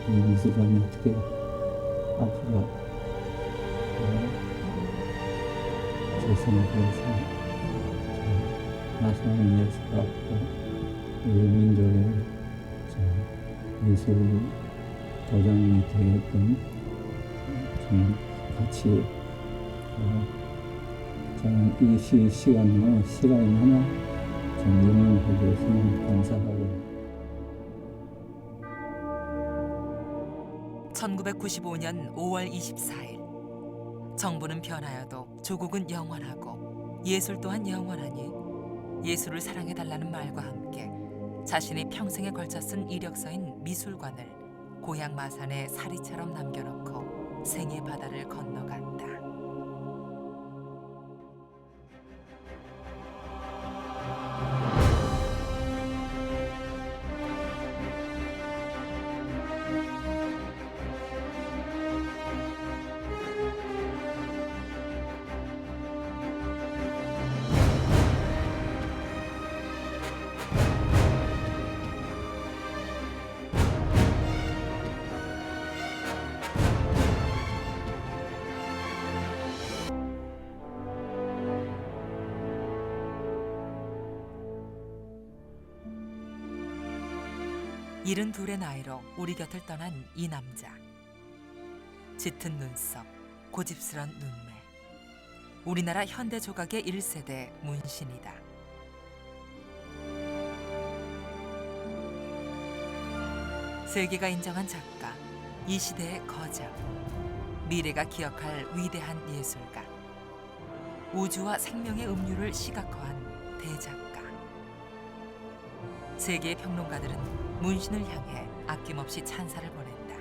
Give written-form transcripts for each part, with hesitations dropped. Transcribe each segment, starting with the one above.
이 미술관이 어떻게 앞으로 재생을 해서 마성의 예술과 우리 민족의 미술 도장이 되게끔 좀 같이 저는 이 시간이 하나 좀 영향해 주셨으면 감사하고 1995년 5월 24일 정부는 변하여도 조국은 영원하고 예술 또한 영원하니 예술을 사랑해달라는 말과 함께 자신이 평생에 걸쳐 쓴 이력서인 미술관을 고향 마산에 사리처럼 남겨놓고 생의 바다를 건너갔다. 일흔 둘의 나이로 우리 곁을 떠난 이 남자. 짙은 눈썹, 고집스런 눈매. 우리나라 현대 조각의 1세대 문신이다. 세계가 인정한 작가, 이 시대의 거장. 미래가 기억할 위대한 예술가. 우주와 생명의 음유를 시각화한 대작가. 세계의 평론가들은 문신을 향해 아낌없이 찬사를 보낸다.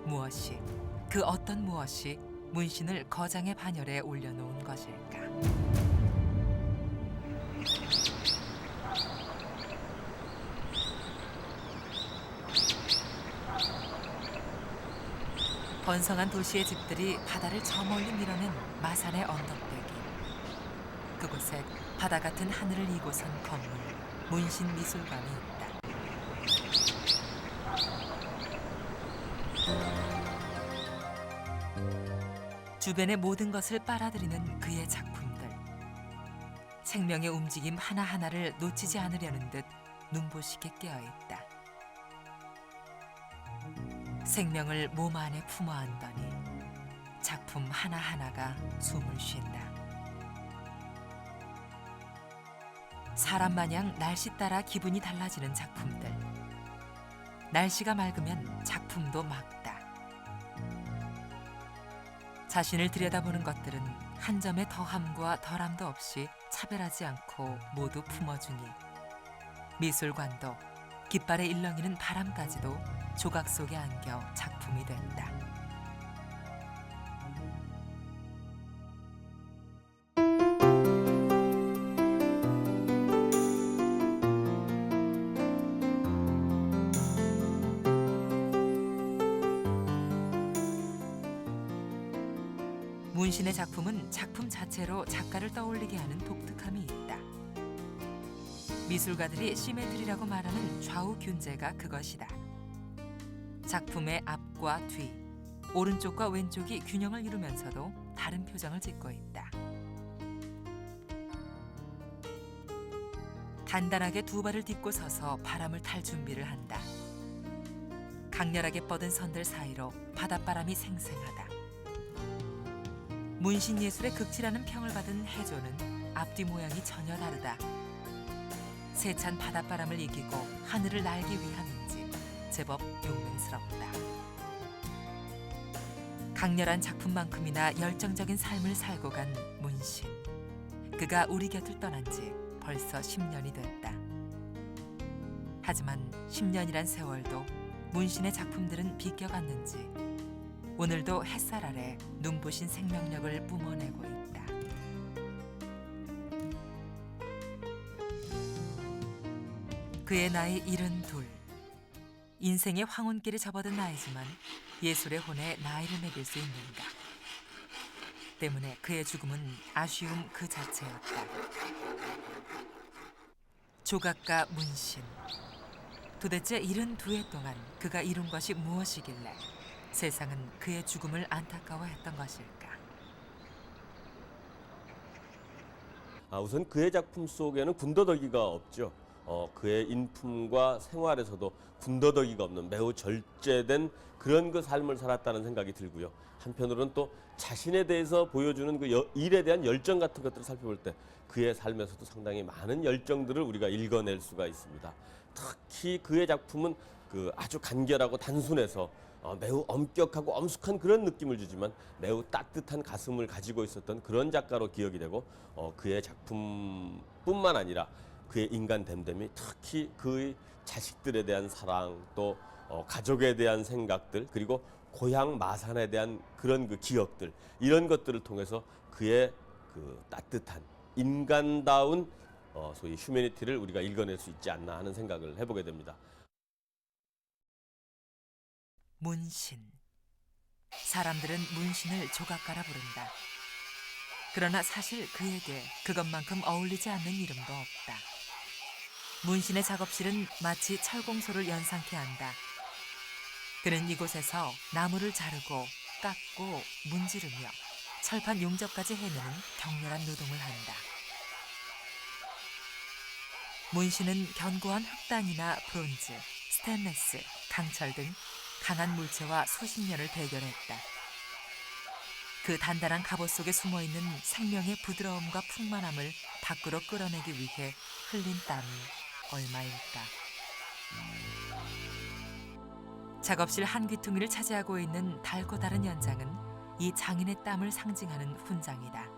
무엇이, 그 어떤 무엇이 문신을 거장의 반열에 올려놓은 것일까? 번성한 도시의 집들이 바다를 저 멀리 밀어낸 마산의 언덕배기. 그곳에 바다 같은 하늘을 이고선 건물, 문신미술관이 있다. 주변의 모든 것을 빨아들이는 그의 작품들. 생명의 움직임 하나하나를 놓치지 않으려는 듯 눈부시게 깨어있다. 생명을 몸 안에 품어 안더니 작품 하나하나가 숨을 쉰다. 사람 마냥 날씨 따라 기분이 달라지는 작품들. 날씨가 맑으면 작품도 맑다. 자신을 들여다보는 것들은 한 점의 더함과 덜함도 없이 차별하지 않고 모두 품어주니 미술관도 깃발에 일렁이는 바람까지도 조각 속에 안겨 작품이 된다. 문신의 작품은 작품 자체로 작가를 떠올리게 하는 독특함이 있다. 미술가들이 시메트리라고 말하는 좌우 균제가 그것이다. 작품의 앞과 뒤, 오른쪽과 왼쪽이 균형을 이루면서도 다른 표정을 짓고 있다. 단단하게 두 발을 딛고 서서 바람을 탈 준비를 한다. 강렬하게 뻗은 선들 사이로 바닷바람이 생생하다. 문신 예술의 극치라는 평을 받은 해조는 앞뒤 모양이 전혀 다르다. 세찬 바닷바람을 이기고 하늘을 날기 위함인지 제법 용맹스럽다. 강렬한 작품만큼이나 열정적인 삶을 살고 간 문신. 그가 우리 곁을 떠난 지 벌써 10년이 됐다. 하지만 10년이란 세월도 문신의 작품들은 비껴갔는지 오늘도 햇살 아래 눈부신 생명력을 뿜어내고 있다. 그의 나이 72. 인생의 황혼길에 접어든 나이지만 예술의 혼에 나이를 매길 수 있는가. 때문에 그의 죽음은 아쉬움 그 자체였다. 조각가 문신. 도대체 72해 동안 그가 이룬 것이 무엇이길래 세상은 그의 죽음을 안타까워했던 것일까? 우선 그의 작품 속에는 군더더기가 없죠. 그의 인품과 생활에서도 군더더기가 없는 매우 절제된 그런 그 삶을 살았다는 생각이 들고요. 한편으로는 또 자신에 대해서 보여주는 그 일에 대한 열정 같은 것들을 살펴볼 때 그의 삶에서도 상당히 많은 열정들을 우리가 읽어낼 수가 있습니다. 특히 그의 작품은 그 아주 간결하고 단순해서 매우 엄격하고 엄숙한 그런 느낌을 주지만 매우 따뜻한 가슴을 가지고 있었던 그런 작가로 기억이 되고 그의 작품뿐만 아니라 그의 인간 됨됨이 특히 그의 자식들에 대한 사랑 또 가족에 대한 생각들 그리고 고향 마산에 대한 그런 그 기억들 이런 것들을 통해서 그의 그 따뜻한 인간다운 소위 휴머니티를 우리가 읽어낼 수 있지 않나 하는 생각을 해보게 됩니다. 문신. 사람들은 문신을 조각가라 부른다. 그러나 사실 그에게 그것만큼 어울리지 않는 이름도 없다. 문신의 작업실은 마치 철공소를 연상케 한다. 그는 이곳에서 나무를 자르고 깎고 문지르며 철판 용접까지 해내는 격렬한 노동을 한다. 문신은 견고한 흑단이나 브론즈, 스테인레스, 강철 등 강한 물체와 수십 년을 대결했다. 그 단단한 갑옷 속에 숨어있는 생명의 부드러움과 풍만함을 밖으로 끌어내기 위해 흘린 땀이 얼마일까. 작업실 한 귀퉁이를 차지하고 있는 달고 다른 연장은 이 장인의 땀을 상징하는 훈장이다.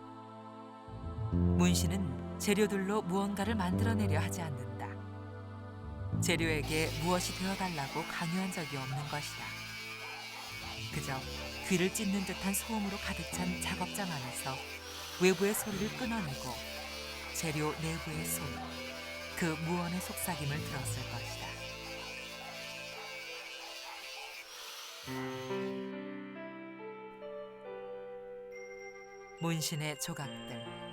문신은 재료들로 무언가를 만들어내려 하지 않는다. 재료에게 무엇이 되어달라고 강요한 적이 없는 것이다. 그저 귀를 찢는 듯한 소음으로 가득 찬 작업장 안에서 외부의 소리를 끊어내고 재료 내부의 소리, 그 무언의 속삭임을 들었을 것이다. 문신의 조각들,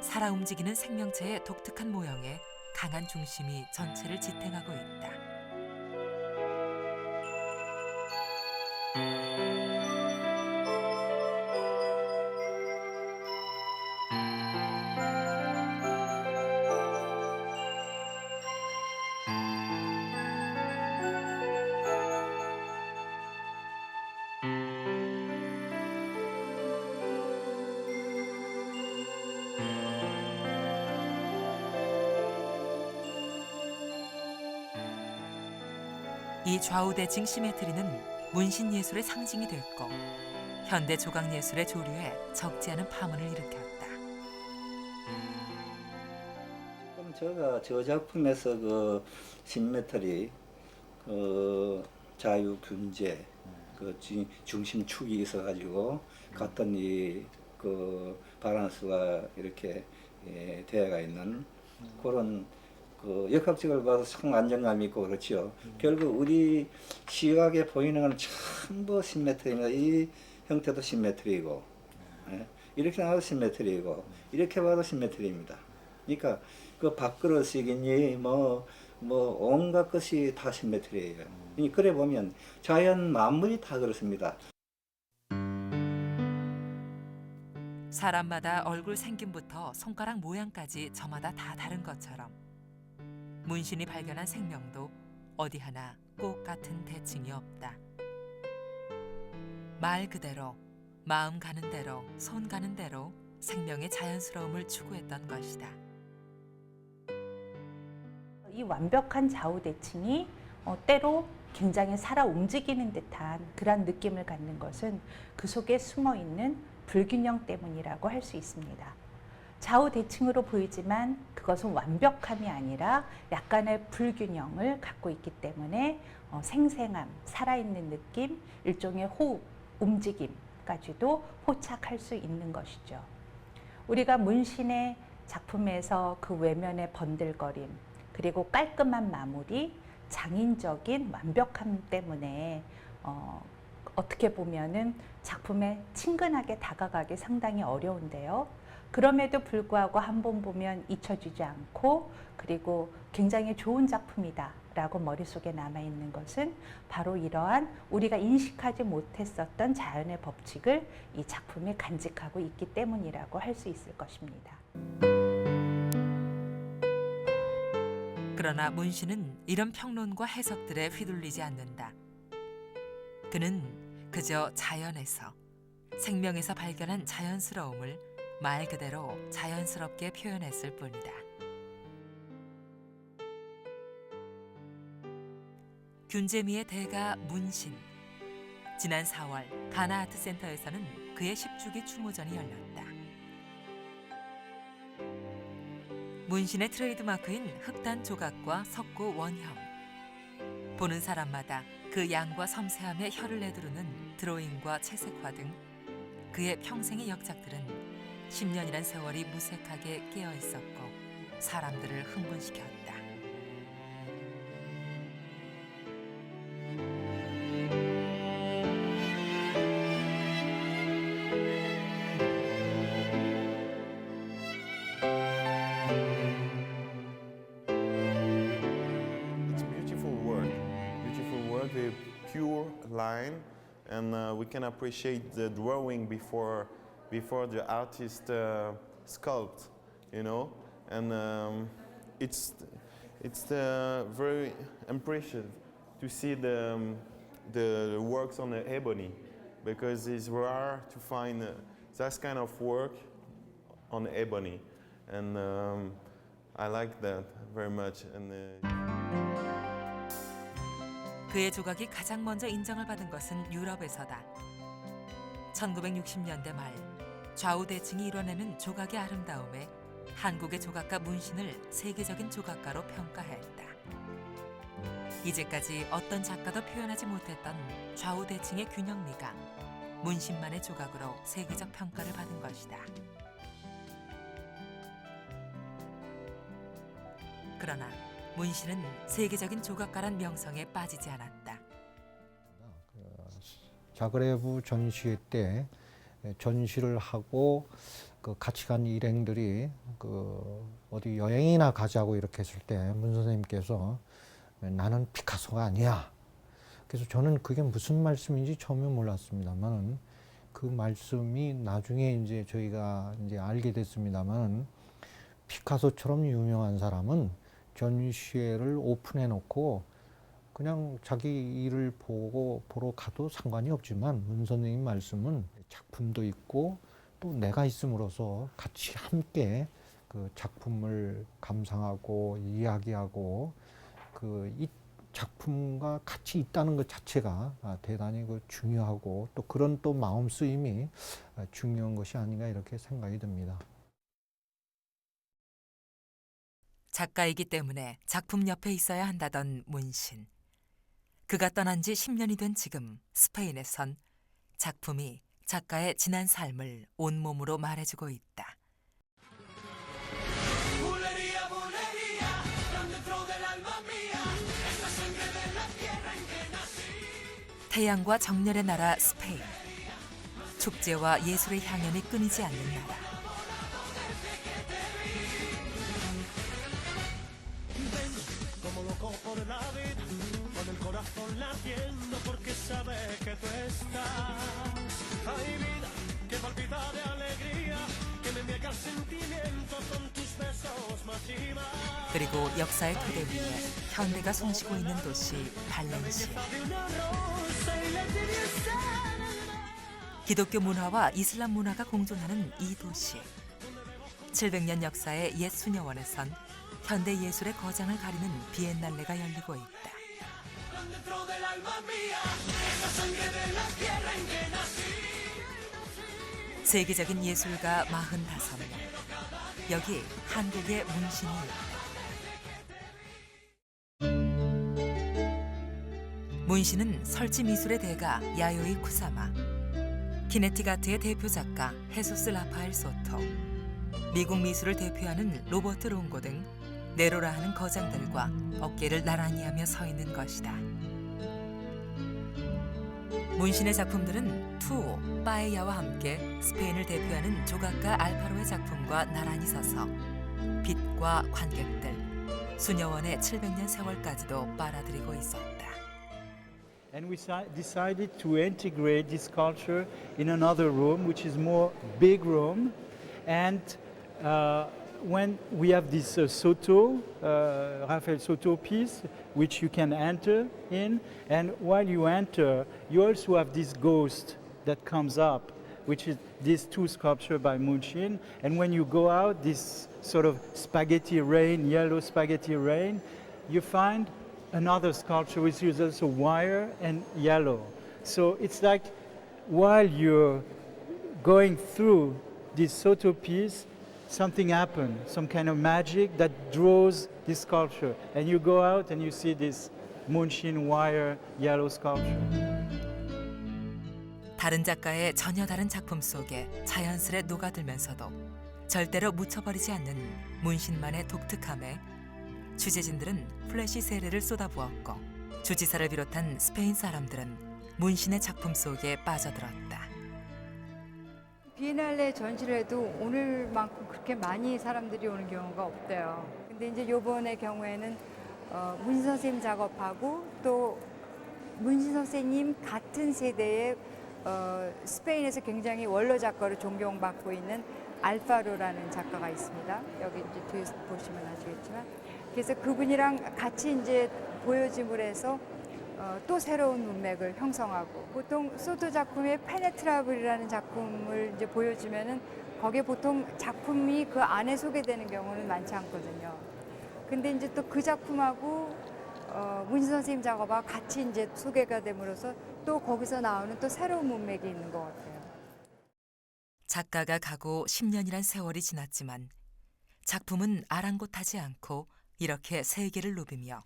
살아 움직이는 생명체의 독특한 모형에 강한 중심이 전체를 지탱하고 있다. 이 좌우대칭 시메트리는 문신 예술의 상징이 됐고 현대 조각 예술의 조류에 적지 않은 파문을 일으켰다. 그럼 제가 저 작품에서 그 시메트리, 자유균제, 그 중심축이 있어가지고 같은 그 바란스가 이렇게 되어가 있는 그런 그 역학적으로 봐서 참 안정감 있고 그렇죠. 결국 우리 시각에 보이는 건 전부 시메트리입니다. 이 형태도 시메트리고, 이렇게 나와도 시메트리고, 이렇게 봐도 시메트리입니다. 그러니까 그 밥그릇이겠니 뭐 온갖 것이 다 시메트리예요. 그래 보면 자연 만물이 다 그렇습니다. 사람마다 얼굴 생김부터 손가락 모양까지 저마다 다 다른 것처럼 문신이 발견한 생명도 어디 하나 꼭 같은 대칭이 없다. 말 그대로, 마음 가는 대로, 손 가는 대로 생명의 자연스러움을 추구했던 것이다. 이 완벽한 좌우대칭이 때로 굉장히 살아 움직이는 듯한 그런 느낌을 갖는 것은 그 속에 숨어있는 불균형 때문이라고 할 수 있습니다. 좌우대칭으로 보이지만 그것은 완벽함이 아니라 약간의 불균형을 갖고 있기 때문에 생생함, 살아있는 느낌, 일종의 호흡, 움직임까지도 포착할 수 있는 것이죠. 우리가 문신의 작품에서 그 외면의 번들거림, 그리고 깔끔한 마무리, 장인적인 완벽함 때문에 어떻게 보면은 작품에 친근하게 다가가기 상당히 어려운데요. 그럼에도 불구하고 한 번 보면 잊혀지지 않고 그리고 굉장히 좋은 작품이다라고 머릿속에 남아있는 것은 바로 이러한 우리가 인식하지 못했었던 자연의 법칙을 이 작품이 간직하고 있기 때문이라고 할 수 있을 것입니다. 그러나 문신은 이런 평론과 해석들에 휘둘리지 않는다. 그는 그저 자연에서, 생명에서 발견한 자연스러움을 말 그대로 자연스럽게 표현했을 뿐이다. 균재미의 대가 문신. 지난 4월 가나 아트센터에서는 그의 10주기 추모전이 열렸다. 문신의 트레이드마크인 흑단 조각과 석고 원형. 보는 사람마다 그 양과 섬세함에 혀를 내두르는 드로잉과 채색화 등 그의 평생의 역작들은 10년이란 세월이 무색하게 깨어 있었고 사람들을 흥분시켰다. It's beautiful work, a pure line, and we can appreciate the drawing before the artist sculpt, you know, and it's very impressive to see the works on the ebony, because it's rare to find that kind of work on ebony, and I like that very much. And 그의 조각이 가장 먼저 인정을 받은 것은 유럽에서다. 1960년대 말 좌우 대칭이 이뤄내는 조각의 아름다움에 한국의 조각가 문신을 세계적인 조각가로 평가했다. 이제까지 어떤 작가도 표현하지 못했던 좌우 대칭의 균형미가 문신만의 조각으로 세계적 평가를 받은 것이다. 그러나 문신은 세계적인 조각가란 명성에 빠지지 않았다. 자그레브 전시회 때 전시를 하고 같이 간 일행들이 어디 여행이나 가자고 이렇게 했을 때 문 선생님께서 나는 피카소가 아니야. 그래서 저는 그게 무슨 말씀인지 처음에 몰랐습니다만 그 말씀이 나중에 이제 저희가 이제 알게 됐습니다만 피카소처럼 유명한 사람은 전시회를 오픈해 놓고 그냥 자기 일을 보러 가도 상관이 없지만 문 선생님 말씀은 작품도 있고 또 내가 있음으로써 같이 함께 그 작품을 감상하고 이야기하고 이 작품과 같이 있다는 것 자체가 대단히 중요하고 또 그런 또 마음 쓰임이 중요한 것이 아닌가 이렇게 생각이 듭니다. 작가이기 때문에 작품 옆에 있어야 한다던 문신. 그가 떠난 지 10년이 된 지금 스페인에선 작품이 작가의 지난 삶을 온몸으로 말해주고 있다. 태양과 정열의 나라 스페인. 축제와 예술의 향연이 끊이지 않는 나라. 그리고 역사의 토대 위에 현대가 숨쉬고 있는 도시 발렌시아. 기독교 문화와 이슬람 문화가 공존하는 이 도시. 700년 역사의 옛 수녀원에선 현대 예술의 거장을 가리는 비엔날레가 열리고 있다. 세계적인 예술가 45명. 여기 한국의 문신이 있다. 문신은 설치 미술의 대가 야요이 쿠사마, 키네틱 아트의 대표 작가 헤수스 라파엘 소토, 미국 미술을 대표하는 로버트 롱고 등 네로라 하는 거장들과 어깨를 나란히 하며 서 있는 것이다. 문신의 작품들은 투오, 빠에야와 함께 스페인을 대표하는 조각가 알파로의 작품과 나란히 서서 빛과 관객들, 수녀원의 700년 세월까지도 빨아들이고 있었다. And we decided to integrate this sculpture in another room, which is more big room. And when we have this Rafael Soto piece, which you can enter in, and while you enter, you also have this ghost that comes up, which is these two sculptures by Munchkin. And when you go out, this sort of spaghetti rain, yellow spaghetti rain, you find another sculpture which is also wire and yellow. So it's like while you're going through this Soto piece, something happened, some kind of magic that draws this sculpture. And you go out and you see this Munchkin wire yellow sculpture. 다른 작가의 전혀 다른 작품 속에 자연스레 녹아들면서도 절대로 묻혀버리지 않는 문신만의 독특함에 취재진들은 플래시 세례를 쏟아부었고 주지사를 비롯한 스페인 사람들은 문신의 작품 속에 빠져들었다. 비엔날레 전시를 해도 오늘만큼 그렇게 많이 사람들이 오는 경우가 없대요. 근데 이제 요번의 경우에는 문신 선생님 작업하고 또 문신 선생님 같은 세대의 스페인에서 굉장히 원로 작가로 존경받고 있는 알파로라는 작가가 있습니다. 여기 이제 뒤에서 보시면 아시겠지만. 그래서 그분이랑 같이 이제 보여짐을 해서 또 새로운 문맥을 형성하고 보통 소토 작품의 페네트라블이라는 작품을 이제 보여주면은 거기에 보통 작품이 그 안에 소개되는 경우는 많지 않거든요. 근데 이제 또 그 작품하고 문신 선생님 작업하고 같이 이제 소개가 됨으로써 또 거기서 나오는 또 새로운 문맥이 있는 것 같아요. 작가가 가고 10년이란 세월이 지났지만 작품은 아랑곳하지 않고 이렇게 세계를 누비며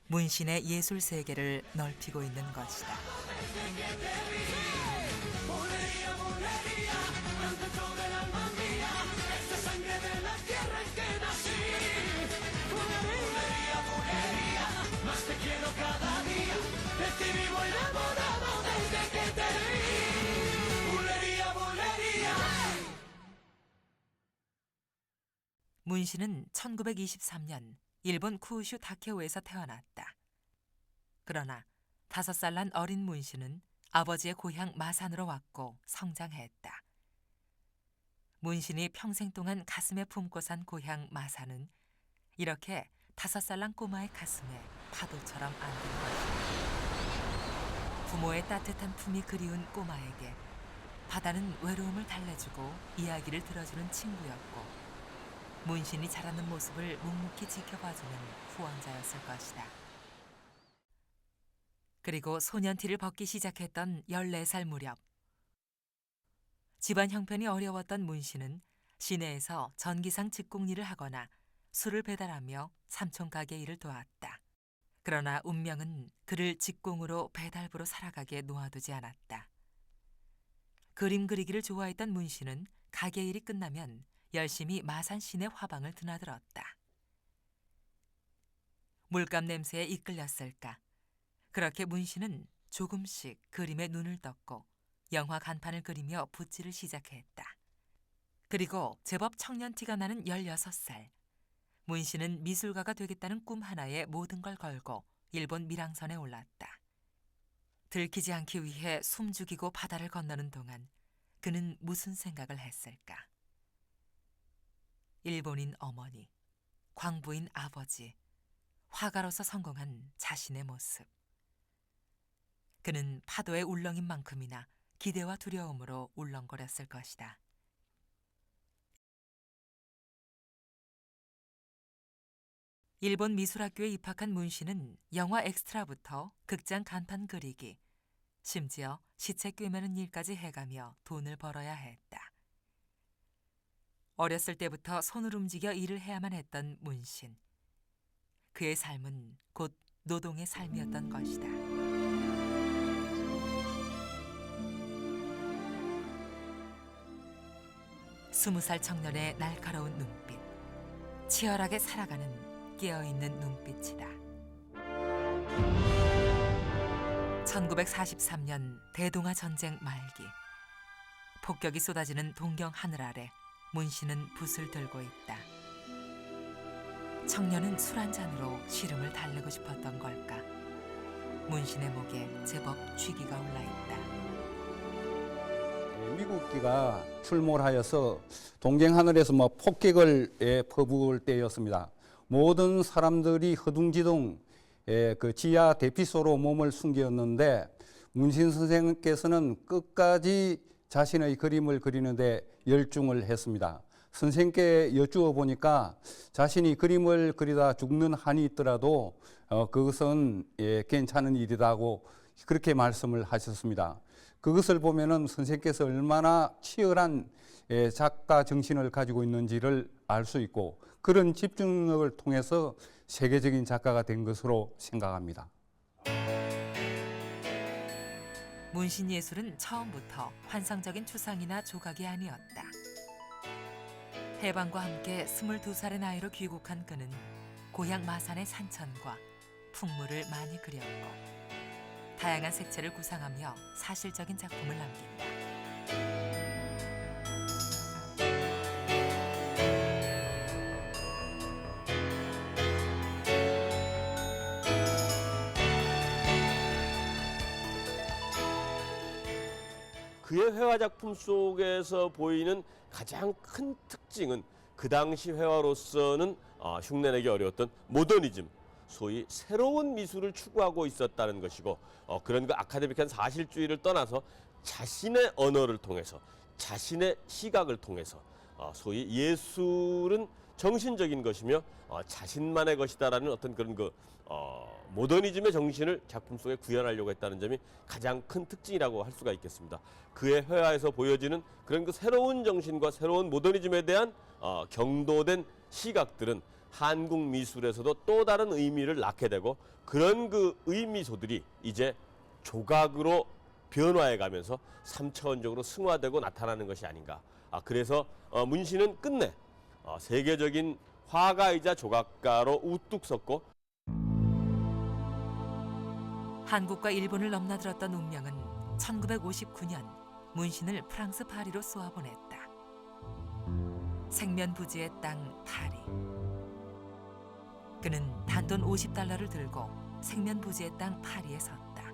문신의 예술 세계를 넓히고 있는 것이다. 문신은 1923년 일본 쿠우슈 다케오에서 태어났다. 그러나 5살 난 어린 문신은 아버지의 고향 마산으로 왔고 성장했다. 문신이 평생 동안 가슴에 품고 산 고향 마산은 이렇게 5살 난 꼬마의 가슴에 파도처럼 안긴 것이다. 부모의 따뜻한 품이 그리운 꼬마에게 바다는 외로움을 달래주고 이야기를 들어주는 친구였고 문신이 자라는 모습을 묵묵히 지켜봐주는 후원자였을 것이다. 그리고 소년티를 벗기 시작했던 14살 무렵 집안 형편이 어려웠던 문신은 시내에서 전기상 직공 일을 하거나 술을 배달하며 삼촌 가게 일을 도왔다. 그러나 운명은 그를 직공으로 배달부로 살아가게 놓아두지 않았다. 그림 그리기를 좋아했던 문신은 가게 일이 끝나면 열심히 마산 시내 화방을 드나들었다. 물감 냄새에 이끌렸을까? 그렇게 문신은 조금씩 그림에 눈을 떴고 영화 간판을 그리며 붓질을 시작했다. 그리고 제법 청년티가 나는 16살. 문신은 미술가가 되겠다는 꿈 하나에 모든 걸 걸고 일본 밀항선에 올랐다. 들키지 않기 위해 숨죽이고 바다를 건너는 동안 그는 무슨 생각을 했을까? 일본인 어머니, 광부인 아버지, 화가로서 성공한 자신의 모습. 그는 파도의 울렁인 만큼이나 기대와 두려움으로 울렁거렸을 것이다. 일본 미술학교에 입학한 문신은 영화 엑스트라부터 극장 간판 그리기, 심지어 시체 꿰매는 일까지 해가며 돈을 벌어야 했다. 어렸을 때부터 손을 움직여 일을 해야만 했던 문신. 그의 삶은 곧 노동의 삶이었던 것이다. 스무 살 청년의 날카로운 눈빛, 치열하게 살아가는 깨어있는 눈빛이다. 1943년 대동아 전쟁 말기 폭격이 쏟아지는 동경 하늘 아래 문씨는 붓을 들고 있다. 청년은 술 한 잔으로 시름을 달래고 싶었던 걸까? 문신의 목에 제법 쥐기가 올라 있다. 미국기가 출몰하여서 동경 하늘에서 폭격을 퍼부을 때였습니다. 모든 사람들이 허둥지둥 그 지하 대피소로 몸을 숨겼는데 문신 선생님께서는 끝까지 자신의 그림을 그리는데 열중을 했습니다. 선생님께 여쭈어 보니까 자신이 그림을 그리다 죽는 한이 있더라도 그것은 괜찮은 일이라고 그렇게 말씀을 하셨습니다. 그것을 보면은 선생님께서 얼마나 치열한 작가 정신을 가지고 있는지를 알 수 있고 그런 집중력을 통해서 세계적인 작가가 된 것으로 생각합니다. 문신 예술은 처음부터 환상적인 추상이나 조각이 아니었다. 해방과 함께 22살의 나이로 귀국한 그는 고향 마산의 산천과 풍물을 많이 그렸고 다양한 색채를 구상하며 사실적인 작품을 남긴다. 그의 회화 작품 속에서 보이는 가장 큰 특징은 그 당시 회화로서는 흉내내기 어려웠던 모더니즘, 소위 새로운 미술을 추구하고 있었다는 것이고 그런 그 아카데믹한 사실주의를 떠나서 자신의 언어를 통해서 자신의 시각을 통해서 소위 예술은 정신적인 것이며 자신만의 것이다라는 어떤 그런 그 모더니즘의 정신을 작품 속에 구현하려고 했다는 점이 가장 큰 특징이라고 할 수가 있겠습니다. 그의 회화에서 보여지는 그런 그 새로운 정신과 새로운 모더니즘에 대한 경도된 시각들은 한국 미술에서도 또 다른 의미를 낳게 되고 그런 그 의미소들이 이제 조각으로 변화해 가면서 3차원적으로 승화되고 나타나는 것이 아닌가. 그래서 문신은 끝내 세계적인 화가이자 조각가로 우뚝 섰고 한국과 일본을 넘나들었던 운명은 1959년 문신을 프랑스 파리로 쏘아보냈다. 생면부지의 땅 파리. 그는 단돈 $50를 들고 생면부지의 땅 파리에 섰다.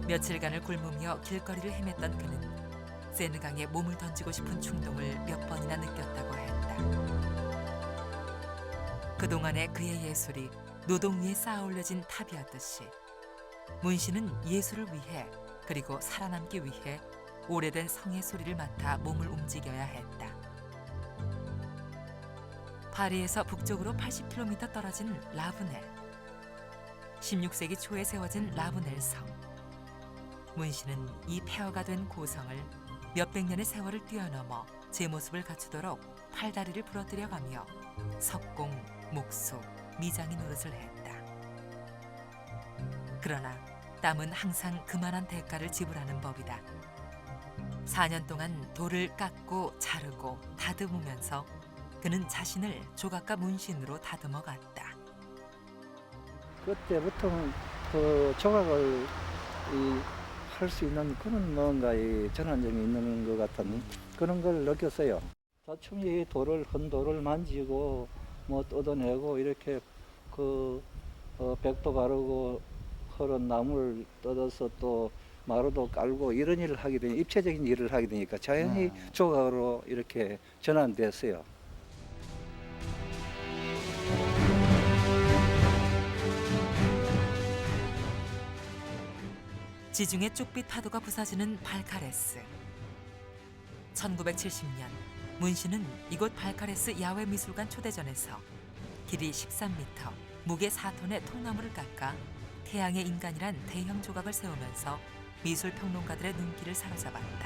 며칠간을 굶으며 길거리를 헤맸던 그는 세느강에 몸을 던지고 싶은 충동을 몇 번이나 느꼈다고 했다. 그동안의 그의 예술이 노동 위에 쌓아 올려진 탑이었듯이 문신은 예술을 위해 그리고 살아남기 위해 오래된 성의 소리를 맡아 몸을 움직여야 했다. 파리에서 북쪽으로 80km 떨어진 라브넬. 16세기 초에 세워진 라브넬 성. 문신은 이 폐허가 된 고성을 몇백 년의 세월을 뛰어넘어 제 모습을 갖추도록 팔다리를 부러뜨려가며 석공, 목수, 미장이 노릇을 했다. 그러나 땀은 항상 그만한 대가를 지불하는 법이다. 4년 동안 돌을 깎고 자르고 다듬으면서 그는 자신을 조각가 문신으로 다듬어 갔다. 그때부터는 그 조각을 할 수 있는 그런 뭔가의 전환점이 있는 것 같은 그런 걸 느꼈어요. 자충이 큰 돌을 만지고 뭐 뜯어내고 이렇게 백도 가르고 흐른 나무를 뜯어서 또 마루도 깔고 이런 일을 하게 되니 입체적인 일을 하게 되니까 자연히 조각으로 이렇게 전환됐어요. 지중해 쪽빛 파도가 부서지는 발카레스. 1970년 문신은 이곳 발카레스 야외미술관 초대전에서 길이 13m, 무게 4톤의 통나무를 깎아 태양의 인간이란 대형 조각을 세우면서 미술평론가들의 눈길을 사로잡았다.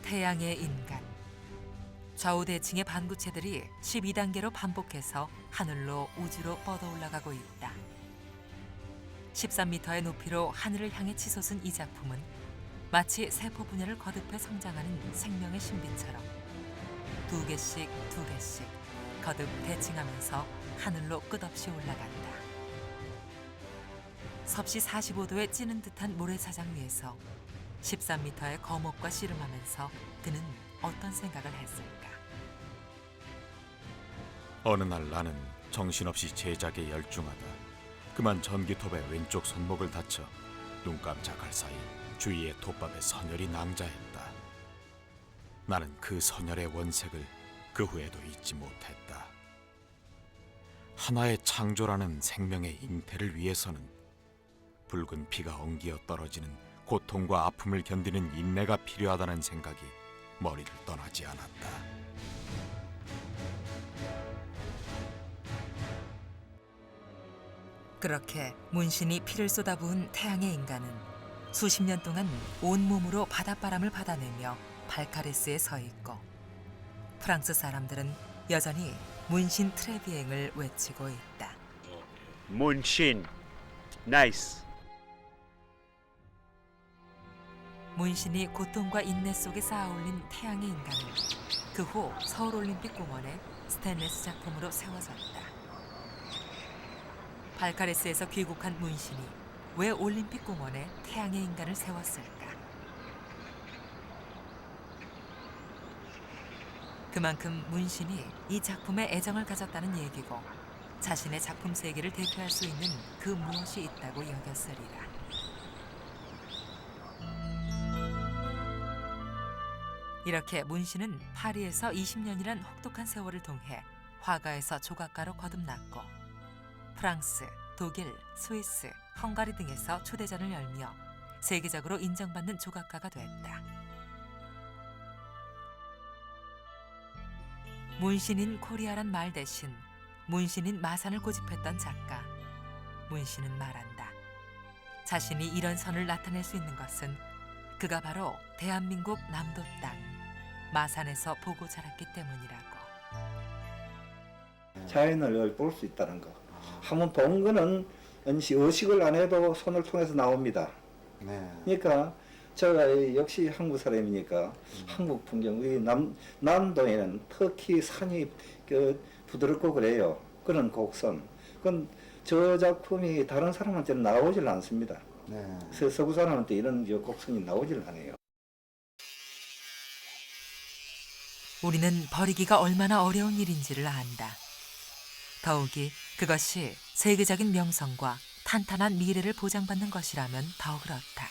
태양의 인간. 좌우 대칭의 반구체들이 12단계로 반복해서 하늘로 우주로 뻗어 올라가고 있다. 13m의 높이로 하늘을 향해 치솟은 이 작품은 마치 세포 분열을 거듭해 성장하는 생명의 신비처럼 두 개씩 거듭 대칭하면서 하늘로 끝없이 올라간다. 섭씨 45도에 찌는 듯한 모래사장 위에서 13m의 거목과 씨름하면서 그는 어떤 생각을 했을까? 어느 날 나는 정신없이 제작에 열중하다 그만 전기톱의 왼쪽 손목을 다쳐 눈 깜짝할 사이 주위의 톱밥에 선혈이 낭자했다. 나는 그 선혈의 원색을 그 후에도 잊지 못했다. 하나의 창조라는 생명의 잉태를 위해서는 붉은 피가 엉기어 떨어지는 고통과 아픔을 견디는 인내가 필요하다는 생각이 머리를 떠나지 않았다. 그렇게 문신이 피를 쏟아부은 태양의 인간은 수십 년 동안 온몸으로 바닷바람을 받아내며 발카레스에 서 있고 프랑스 사람들은 여전히 문신 트레비앵을 외치고 있다. 문신, 나이스. 문신이 고통과 인내 속에 쌓아올린 태양의 인간은 그 후 서울올림픽공원에 스테인레스 작품으로 세워졌다. 발카레스에서 귀국한 문신이 왜 올림픽공원에 태양의 인간을 세웠을까? 그만큼 문신이 이 작품에 애정을 가졌다는 얘기고 자신의 작품 세계를 대표할 수 있는 그 무엇이 있다고 여겼으리라. 이렇게 문신은 파리에서 20년이란 혹독한 세월을 통해 화가에서 조각가로 거듭났고 프랑스, 독일, 스위스, 헝가리 등에서 초대전을 열며 세계적으로 인정받는 조각가가 됐다. 문신인 코리아란 말 대신 문신인 마산을 고집했던 작가. 문신은 말한다. 자신이 이런 선을 나타낼 수 있는 것은 그가 바로 대한민국 남도 땅 마산에서 보고 자랐기 때문이라고. 자연을 볼 수 있다는 거. 한번 본 거는 의식을 안 해도 손을 통해서 나옵니다. 네. 그러니까 제가 역시 한국 사람이니까 한국 풍경, 우리 남도에는 특히 산이 부드럽고 그래요. 그런 곡선. 그건 저 작품이 다른 사람한테는 나오질 않습니다. 네. 서구 사람한테 이런 곡선이 나오질 않아요. 우리는 버리기가 얼마나 어려운 일인지를 안다. 더욱이 그것이 세계적인 명성과 탄탄한 미래를 보장받는 것이라면 더 그렇다.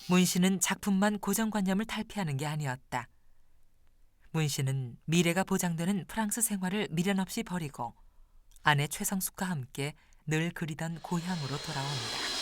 문신은 작품만 고정관념을 탈피하는 게 아니었다. 문신은 미래가 보장되는 프랑스 생활을 미련 없이 버리고 아내 최성숙과 함께 늘 그리던 고향으로 돌아온다.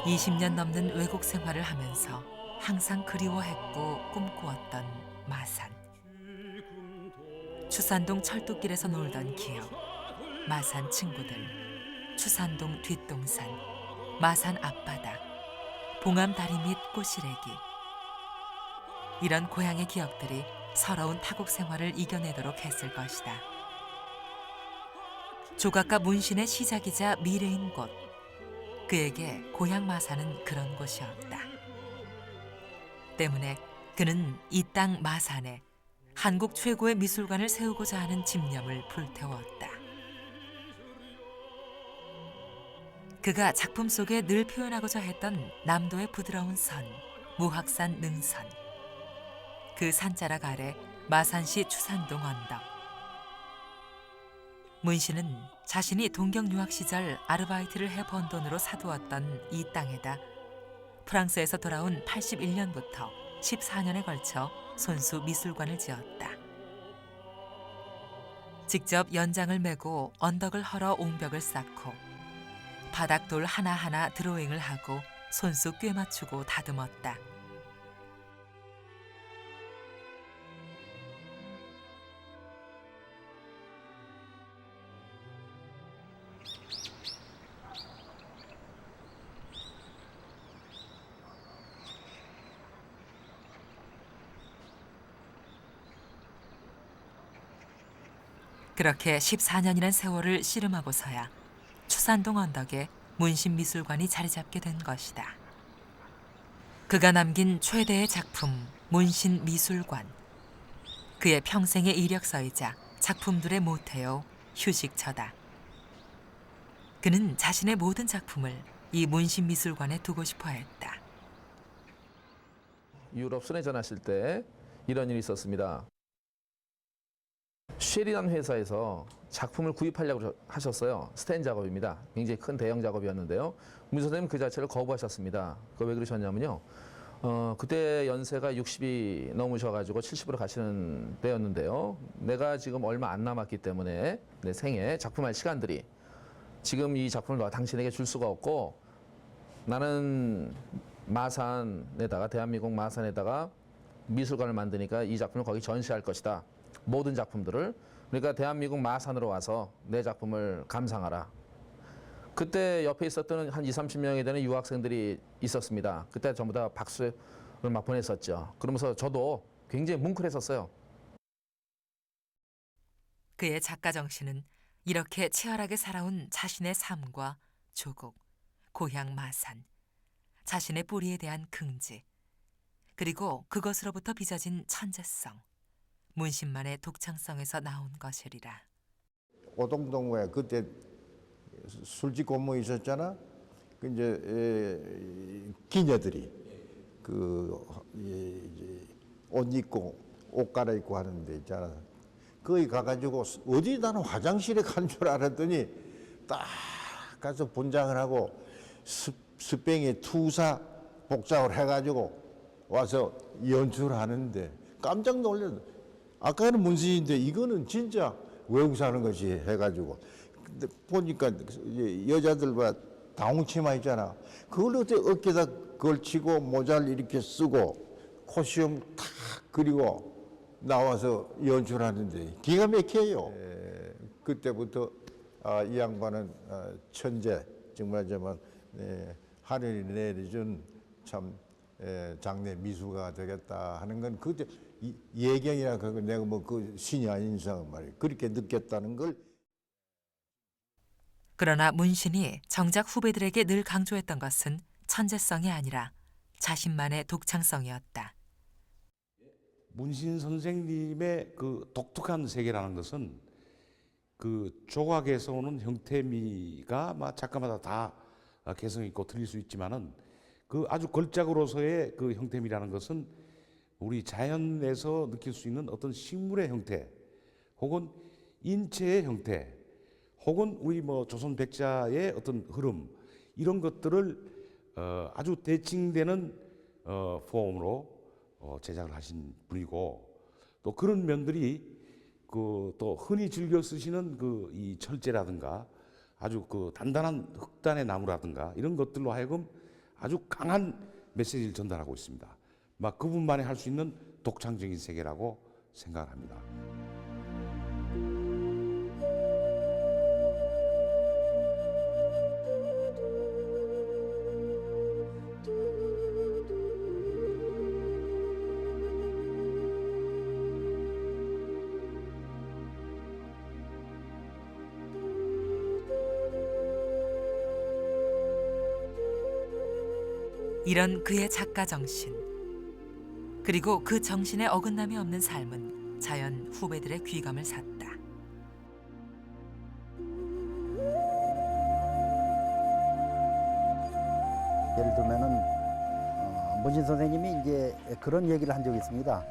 (20) 년 넘는 외국 생활을 하면서 항상 그리워했고 꿈꾸었던 마산. 추산동 철도길에서 놀던 기억, 마산 친구들, 추산동 뒷동산, 마산 앞바다, 봉암 다리 밑 꽃시래기. 이런 고향의 기억들이 서러운 타국 생활을 이겨내도록 했을 것이다. 조각가 문신의 시작이자 미래인 곳. 그에게 고향 마산은 그런 곳이었다. 때문에 그는 이 땅 마산에 한국 최고의 미술관을 세우고자 하는 집념을 불태웠다. 그가 작품 속에 늘 표현하고자 했던 남도의 부드러운 선, 무학산 능선. 그 산자락 아래 마산시 추산동 언덕. 문신은 자신이 동경 유학 시절 아르바이트를 해 번 돈으로 사두었던 이 땅에다 프랑스에서 돌아온 81년부터 14년에 걸쳐 손수 미술관을 지었다. 직접 연장을 메고 언덕을 헐어 옹벽을 쌓고 바닥돌 하나하나 드로잉을 하고 손수 꿰 맞추고 다듬었다. 그렇게 14년이란 세월을 씨름하고서야 추산동 언덕에 문신미술관이 자리 잡게 된 것이다. 그가 남긴 최대의 작품 문신미술관. 그의 평생의 이력서이자 작품들의 모태요 휴식처다. 그는 자신의 모든 작품을 이 문신미술관에 두고 싶어 했다. 유럽 순회 전하실 때 이런 일이 있었습니다. 쉘이라는 회사에서 작품을 구입하려고 하셨어요. 스탠 작업입니다. 굉장히 큰 대형 작업이었는데요. 문 선생님 그 자체를 거부하셨습니다. 그 왜 그러셨냐면요. 그때 연세가 60이 넘으셔가지고 70으로 가시는 때였는데요. 내가 지금 얼마 안 남았기 때문에 내 생에 작품할 시간들이 지금 이 작품을 당신에게 줄 수가 없고 나는 마산에다가 대한민국 마산에다가 미술관을 만드니까 이 작품을 거기 전시할 것이다. 모든 작품들을. 그러니까 대한민국 마산으로 와서 내 작품을 감상하라. 그때 옆에 있었던 한 20, 30명이 되는 유학생들이 있었습니다. 그때 전부 다 박수를 막 보냈었죠. 그러면서 저도 굉장히 뭉클했었어요. 그의 작가 정신은 이렇게 치열하게 살아온 자신의 삶과 조국, 고향 마산, 자신의 뿌리에 대한 긍지, 그리고 그것으로부터 빚어진 천재성, 문신만의 독창성에서 나온 것이리라. 오동동에 그때 술집 공무 있었잖아. 그 이제 기녀들이 옷 입고 옷 갈아입고 하는 데 있잖아. 거기 가가지고 어디 나는 화장실에 간 줄 알았더니 딱 가서 분장을 하고 스팽에 투사 복장을 해가지고 와서 연출하는데 깜짝 놀랐어. 아까는 문신인데 이거는 진짜 외국 사는 것이 해가지고 근데 보니까 여자들과 다홍치마 있잖아. 그걸 어떻게 어깨에다 걸치고 모자를 이렇게 쓰고 코스튬 탁 그리고 나와서 연출하는데 기가 막혀요. 그때부터 이 양반은 천재 정말 하늘이 내려준 참 장래 미술가가 되겠다 하는 건 그때 예경이나 그거 내가 뭐 그 신이 아닌 이상 말이야. 그렇게 느꼈다는 걸. 그러나 문신이 정작 후배들에게 늘 강조했던 것은 천재성이 아니라 자신만의 독창성이었다. 문신 선생님의 그 독특한 세계라는 것은 그 조각에서 오는 형태미가 작가마다 다 개성 있고 틀릴 수 있지만은 그 아주 걸작으로서의 그 형태미라는 것은 우리 자연에서 느낄 수 있는 어떤 식물의 형태, 혹은 인체의 형태, 혹은 우리 조선 백자의 어떤 흐름 이런 것들을 아주 대칭되는 폼으로 제작을 하신 분이고 또 그런 면들이 또 흔히 즐겨 쓰시는 이 철제라든가 아주 단단한 흑단의 나무라든가 이런 것들로 하여금 아주 강한 메시지를 전달하고 있습니다. 그분만이 할 수 있는 독창적인 세계라고 생각합니다. 이런 그의 작가 정신, 그리고 그 정신에 어긋남이 없는 삶은 자연 후배들의 귀감을 샀다. 예를 들면은 문신 선생님이 이제 그런 얘기를 한 적이 있습니다.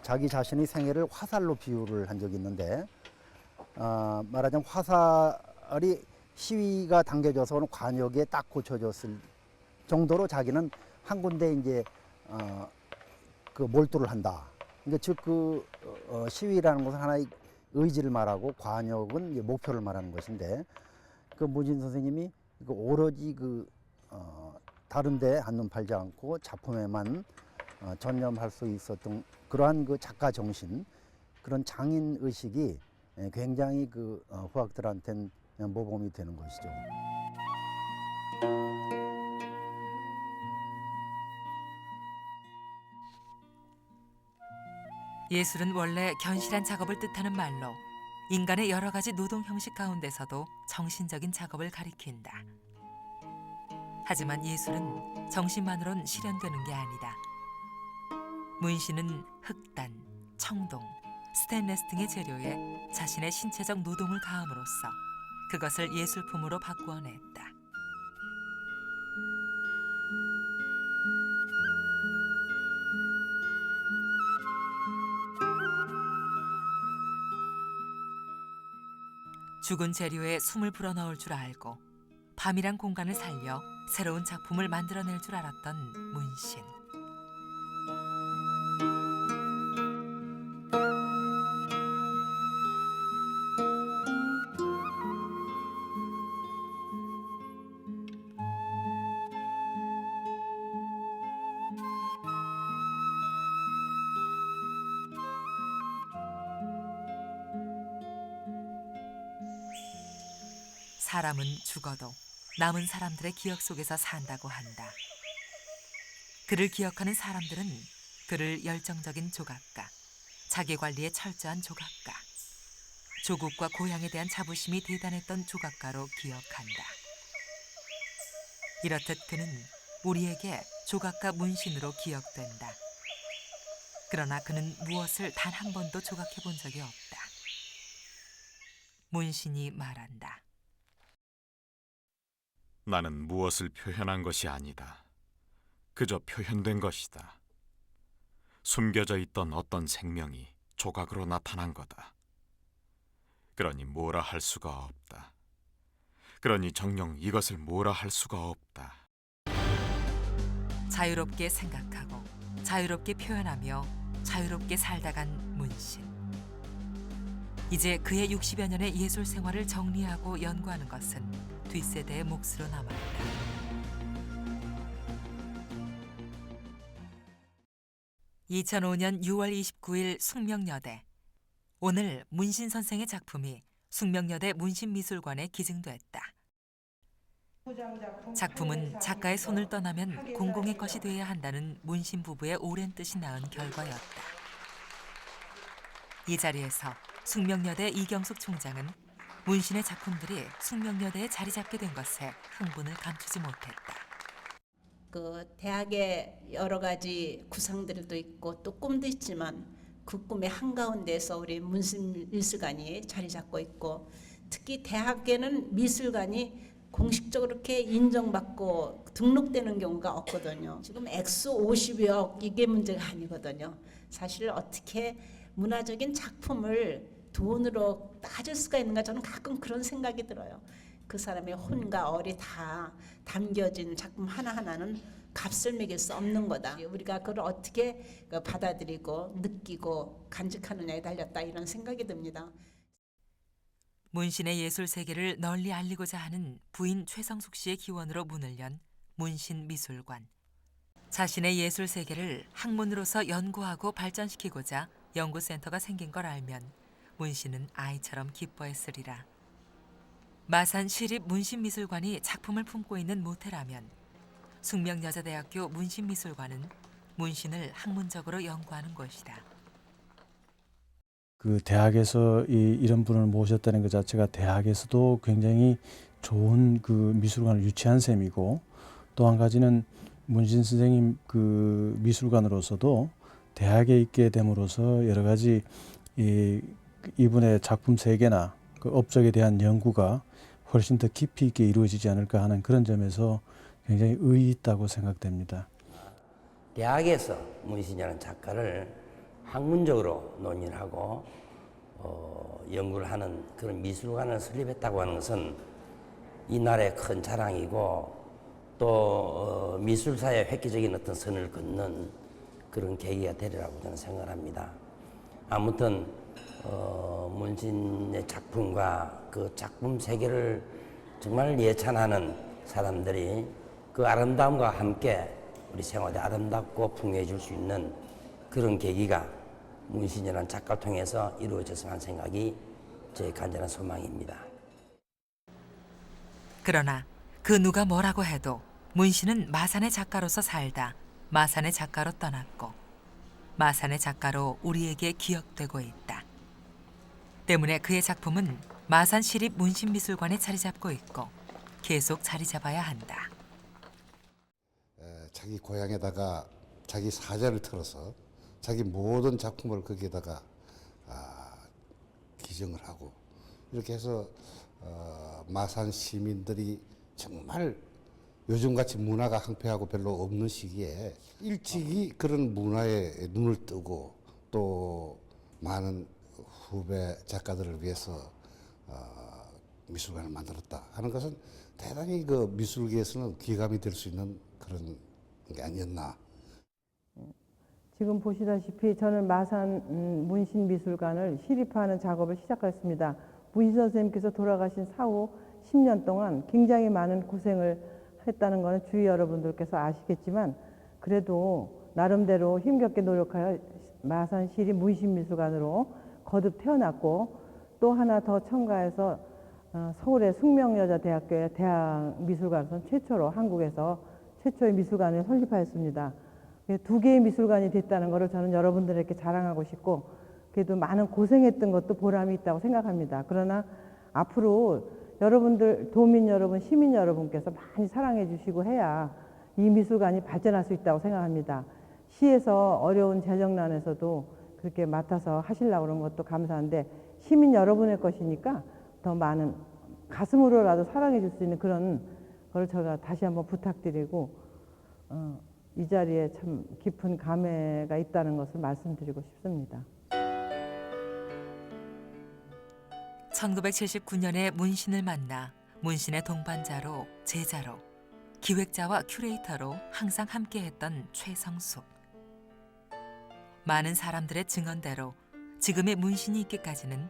자기 자신의 생애를 화살로 비유를 한 적이 있는데 말하자면 화살이 시위가 당겨져서 관역에 딱 고쳐졌을 정도로 자기는 한 군데 이제 그 몰두를 한다. 그러니까 즉 시위라는 것은 하나의 의지를 말하고 관역은 이제 목표를 말하는 것인데 그 문신 선생님이 오로지 다른데 한눈 팔지 않고 작품에만 전념할 수 있었던 그러한 그 작가 정신, 그런 장인 의식이 굉장히 후학들한테는 모범이 되는 것이죠. 예술은 원래 견실한 작업을 뜻하는 말로 인간의 여러 가지 노동 형식 가운데서도 정신적인 작업을 가리킨다. 하지만 예술은 정신만으론 실현되는 게 아니다. 문신은 흑단, 청동, 스테인레스 등의 재료에 자신의 신체적 노동을 가함으로써 그것을 예술품으로 바꾸어냈다. 죽은 재료에 숨을 불어넣을 줄 알고 밤이란 공간을 살려 새로운 작품을 만들어낼 줄 알았던 문신. 사람은 죽어도 남은 사람들의 기억 속에서 산다고 한다. 그를 기억하는 사람들은 그를 열정적인 조각가, 자기관리에 철저한 조각가, 조국과 고향에 대한 자부심이 대단했던 조각가로 기억한다. 이렇듯 그는 우리에게 조각가 문신으로 기억된다. 그러나 그는 무엇을 단 한 번도 조각해 본 적이 없다. 문신이 말한다. 나는 무엇을 표현한 것이 아니다. 그저 표현된 것이다. 숨겨져 있던 어떤 생명이 조각으로 나타난 거다. 그러니 뭐라 할 수가 없다. 그러니 정녕 이것을 뭐라 할 수가 없다. 자유롭게 생각하고 자유롭게 표현하며 자유롭게 살다간 문신. 이제 그의 60여 년의 예술 생활을 정리하고 연구하는 것은 뒷세대의 몫으로 남았다. (2005년 6월 29일) 숙명여대. 오늘 문신 선생의 작품이 숙명여대 문신미술관에 기증됐다. 작품은 작가의 손을 떠나면 공공의 것이 되어야 한다는 문신 부부의 오랜 뜻이 낳은 결과였다. 이 자리에서 숙명여대 이경숙 총장은 문신의 작품들이 숙명여대에 자리 잡게 된 것에 흥분을 감추지 못했다. 그 대학의 여러 가지 구상들도 있고 또 꿈도 있지만 그 꿈의 한가운데서 우리 문신미술관이 자리 잡고 있고, 특히 대학에는 미술관이 공식적으로 이렇게 인정받고 등록되는 경우가 없거든요. 지금 액수 50억 이게 문제가 아니거든요. 사실 어떻게 문화적인 작품을 돈으로 따질 수가 있는가, 저는 가끔 그런 생각이 들어요. 그 사람의 혼과 얼이 다 담겨진 작품 하나하나는 값을 매길 수 없는 거다. 우리가 그걸 어떻게 받아들이고 느끼고 간직하느냐에 달렸다, 이런 생각이 듭니다. 문신의 예술 세계를 널리 알리고자 하는 부인 최성숙 씨의 기원으로 문을 연 문신미술관. 자신의 예술 세계를 학문으로서 연구하고 발전시키고자 연구센터가 생긴 걸 알면 문신은 아이처럼 기뻐했으리라. 마산 시립문신미술관이 작품을 품고 있는 모태라면 숙명여자대학교 문신미술관은 문신을 학문적으로 연구하는 곳이다. 그 대학에서 이런 분을 모셨다는 것 자체가 대학에서도 굉장히 좋은 그 미술관을 유치한 셈이고, 또 한 가지는 문신 선생님 그 미술관으로서도 대학에 있게 됨으로써 여러 가지 이분의 작품 세계나 그 업적에 대한 연구가 훨씬 더 깊이 있게 이루어지지 않을까 하는 그런 점에서 굉장히 의의 있다고 생각됩니다. 대학에서 문신이라는 작가를 학문적으로 논의를 하고 연구를 하는 그런 미술관을 설립했다고 하는 것은 이 나라의 큰 자랑이고 또 미술사의 획기적인 어떤 선을 긋는 그런 계기가 되리라고 저는 생각을 합니다. 아무튼 문신의 작품과 그 작품 세계를 정말 예찬하는 사람들이 그 아름다움과 함께 우리 생활에 아름답고 풍요해질 수 있는 그런 계기가 문신이라는 작가를 통해서 이루어졌으면 하는 생각이 제 간절한 소망입니다. 그러나 그 누가 뭐라고 해도 문신은 마산의 작가로서 살다 마산의 작가로 떠났고 마산의 작가로 우리에게 기억되고 있다. 때문에 그의 작품은 마산시립문신미술관에 자리 잡고 있고 계속 자리 잡아야 한다. 자기 고향에다가 자기 사자를 틀어서 자기 모든 작품을 거기에다가 기증을 하고 이렇게 해서 마산 시민들이 정말 요즘같이 문화가 항폐하고 별로 없는 시기에 일찍이 그런 문화에 눈을 뜨고 또 많은 후배 작가들을 위해서 미술관을 만들었다 하는 것은 대단히 그 미술계에서는 기감이 될 수 있는 그런 게 아니었나. 지금 보시다시피 저는 마산 문신미술관을 시립화하는 작업을 시작했습니다. 문신 선생님께서 돌아가신 사후 10년 동안 굉장히 많은 고생을 했다는 것은 주위 여러분들께서 아시겠지만 그래도 나름대로 힘겹게 노력하여 마산시립 문신미술관으로 거듭 태어났고 또 하나 더 첨가해서 서울의 숙명여자대학교의 대학미술관에서 최초로 한국에서 최초의 미술관을 설립하였습니다. 2개의 미술관이 됐다는 것을 저는 여러분들에게 자랑하고 싶고 그래도 많은 고생했던 것도 보람이 있다고 생각합니다. 그러나 앞으로 여러분들, 도민 여러분, 시민 여러분께서 많이 사랑해 주시고 해야 이 미술관이 발전할 수 있다고 생각합니다. 시에서 어려운 재정난에서도 그렇게 맡아서 하시려고 그런 것도 감사한데 시민 여러분의 것이니까 더 많은 가슴으로라도 사랑해 줄 수 있는 그런 걸 제가 다시 한번 부탁드리고 이 자리에 참 깊은 감회가 있다는 것을 말씀드리고 싶습니다. 1979년에 문신을 만나 문신의 동반자로 제자로 기획자와 큐레이터로 항상 함께했던 최성숙. 많은 사람들의 증언대로 지금의 문신이 있기까지는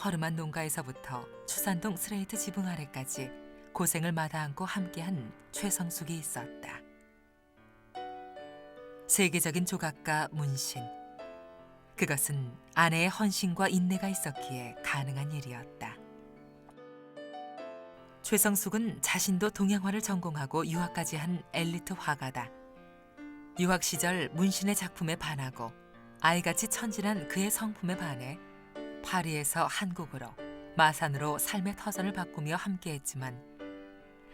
허름한 농가에서부터 추산동 스레이트 지붕 아래까지 고생을 마다않고 함께한 최성숙이 있었다. 세계적인 조각가 문신. 그것은 아내의 헌신과 인내가 있었기에 가능한 일이었다. 최성숙은 자신도 동양화를 전공하고 유학까지 한 엘리트 화가다. 유학 시절 문신의 작품에 반하고 아이같이 천진한 그의 성품에 반해 파리에서 한국으로 마산으로 삶의 터전을 바꾸며 함께했지만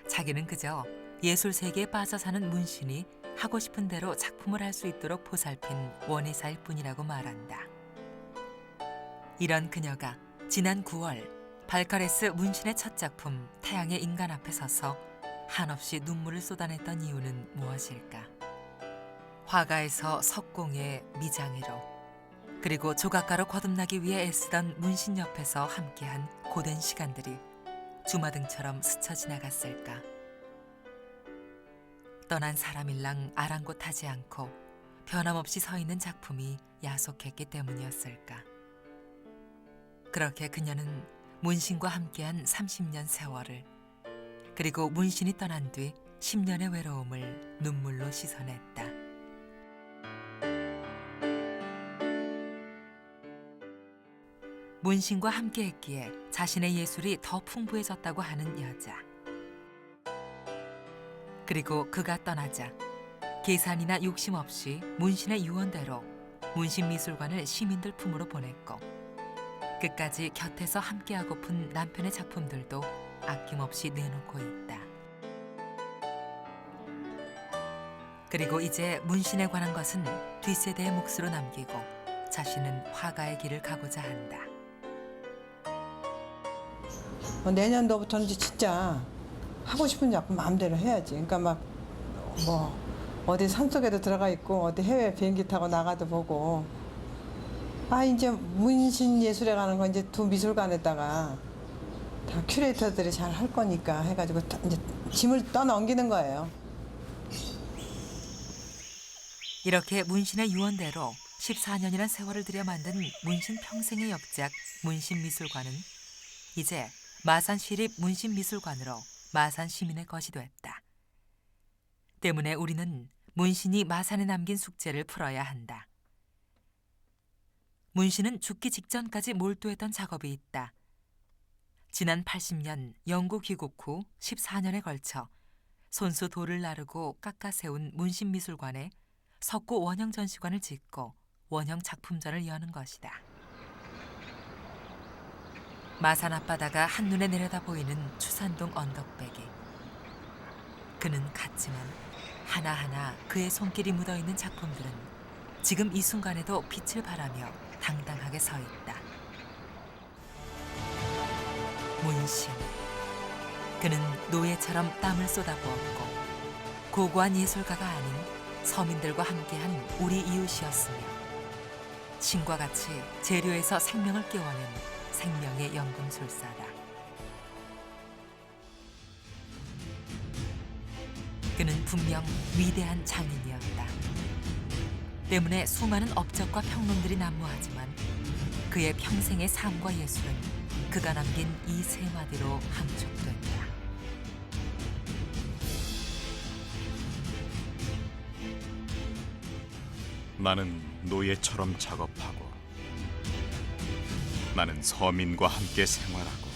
자기는 그저 예술 세계에 빠져 사는 문신이 하고 싶은 대로 작품을 할 수 있도록 보살핀 원예사일 뿐이라고 말한다. 이런 그녀가 지난 9월 발카레스 문신의 첫 작품 태양의 인간 앞에 서서 한없이 눈물을 쏟아냈던 이유는 무엇일까? 화가에서 석공의 미장이로 그리고 조각가로 거듭나기 위해 애쓰던 문신 옆에서 함께한 고된 시간들이 주마등처럼 스쳐 지나갔을까? 떠난 사람일랑 아랑곳하지 않고 변함없이 서 있는 작품이 야속했기 때문이었을까? 그렇게 그녀는 문신과 함께한 30년 세월을 그리고 문신이 떠난 뒤 10년의 외로움을 눈물로 씻어냈다. 문신과 함께했기에 자신의 예술이 더 풍부해졌다고 하는 여자. 그리고 그가 떠나자 계산이나 욕심 없이 문신의 유언대로 문신미술관을 시민들 품으로 보냈고 끝까지 곁에서 함께하고픈 남편의 작품들도 아낌없이 내놓고 있다. 그리고 이제 문신에 관한 것은 뒷세대의 몫으로 남기고 자신은 화가의 길을 가고자 한다. 내년도부터는 진짜 하고 싶은 작품 마음대로 해야지. 그러니까 막 뭐 어디 산속에도 들어가 있고 어디 해외 비행기 타고 나가도 보고 이제 문신 예술에 가는 건 이제 두 미술관에다가 다 큐레이터들이 잘 할 거니까 해가지고 이제 짐을 떠넘기는 거예요. 이렇게 문신의 유언대로 14년이란 세월을 들여 만든 문신 평생의 역작 문신미술관은 이제 마산시립 문신미술관으로 마산 시민의 것이 됐다. 때문에 우리는 문신이 마산에 남긴 숙제를 풀어야 한다. 문신은 죽기 직전까지 몰두했던 작업이 있다. 지난 80년 영구 귀국 후 14년에 걸쳐 손수 돌을 나르고 깎아 세운 문신미술관에 석고 원형 전시관을 짓고 원형 작품전을 여는 것이다. 마산 앞바다가 한눈에 내려다 보이는 추산동 언덕배기. 그는 같지만 하나하나 그의 손길이 묻어있는 작품들은 지금 이 순간에도 빛을 발하며 당당하게 서 있다. 문신. 그는 노예처럼 땀을 쏟아부었고 고고한 예술가가 아닌 서민들과 함께한 우리 이웃이었으며 신과 같이 재료에서 생명을 깨워낸 생명의 연금술사다. 그는 분명 위대한 장인이었다. 때문에 수많은 업적과 평론들이 난무하지만 그의 평생의 삶과 예술은 그가 남긴 이 세 마디로 함축된다. 나는 노예처럼 작업하고 나는 서민과 함께 생활하고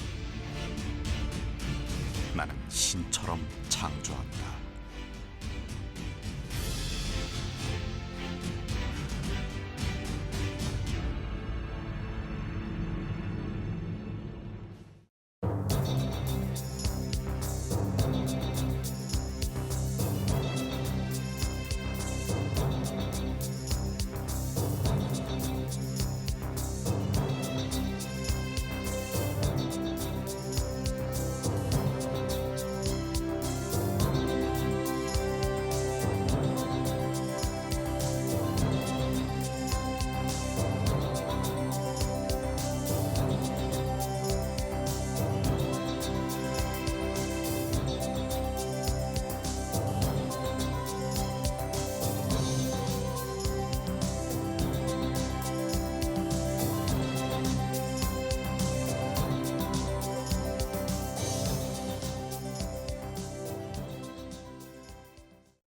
나는 신처럼 창조한다.